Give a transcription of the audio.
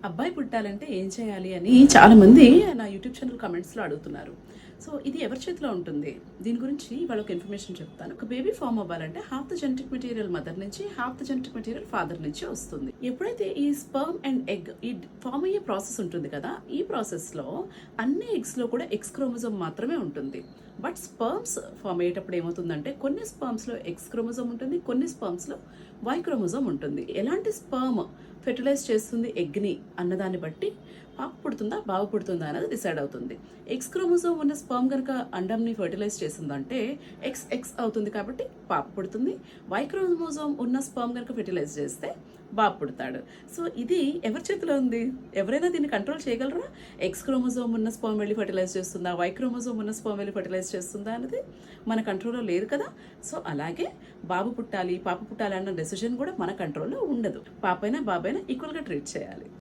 అబ్బాయి పుట్టాలంటే ఏం చేయాలి అని చాలా మంది నా యూట్యూబ్ ఛానల్ కమెంట్స్లో అడుగుతున్నారు. సో ఇది ఎవరి చేతిలో ఉంటుంది, దీని గురించి ఇవాళ ఒక ఇన్ఫర్మేషన్ చెప్తాను. ఒక బేబీ ఫామ్ అవ్వాలంటే half the genetic material mother నుంచి, half the genetic material father నుంచి వస్తుంది. ఎప్పుడైతే ఈ స్పర్మ్ అండ్ ఎగ్ ఈ ఫామ్ అయ్యే ప్రాసెస్ ఉంటుంది కదా, ఈ ప్రాసెస్లో అన్ని ఎగ్స్లో కూడా ఎక్స్ క్రోమోజోమ్ మాత్రమే ఉంటుంది. బట్ స్పర్మ్స్ ఫామ్ అయ్యేటప్పుడు ఏమవుతుందంటే కొన్ని స్పర్మ్స్లో ఎక్స్ క్రోమోజోమ్ ఉంటుంది, కొన్ని స్పర్మ్స్లో వై క్రోమోజోమ్ ఉంటుంది. ఎలాంటి స్పర్మ్ ఫెర్టిలైజ్ చేస్తుంది ఎగ్ని అన్నదాన్ని బట్టి పాప పుడుతుందా బాబు పుడుతుందా అనేది డిసైడ్ అవుతుంది. ఎక్స్ క్రోమోజోమ్ ఉన్న స్పర్మ్ కనుక అండంని ఫెర్టిలైజ్ చేసిందంటే ఎక్స్ ఎక్స్ అవుతుంది కాబట్టి పాప పుడుతుంది. వై క్రోమోజోమ్ ఉన్న స్పర్మ్ కనుక ఫెర్టిలైజ్ చేస్తే బాబు పుడతాడు. సో ఇది ఎవరి చేతిలో ఉంది? ఎవరైనా దీన్ని కంట్రోల్ చేయగలరా? ఎక్స్ క్రోమోజోమ్ ఉన్న స్పర్మ్ వెళ్ళి ఫెర్టిలైజ్ చేస్తుందా, వై క్రోమోజోమ్ ఉన్న స్పర్మ్ వెళ్ళి ఫెర్టిలైజ్ చేస్తుందా అనేది మన కంట్రోల్లో లేదు కదా. సో అలాగే బాబు పుట్టాలి పాప పుట్టాలి అన్న డెసిషన్ కూడా మన కంట్రోల్లో ఉండదు. పాపైనా బాబైనా ఈక్వల్గా ట్రీట్ చేయాలి.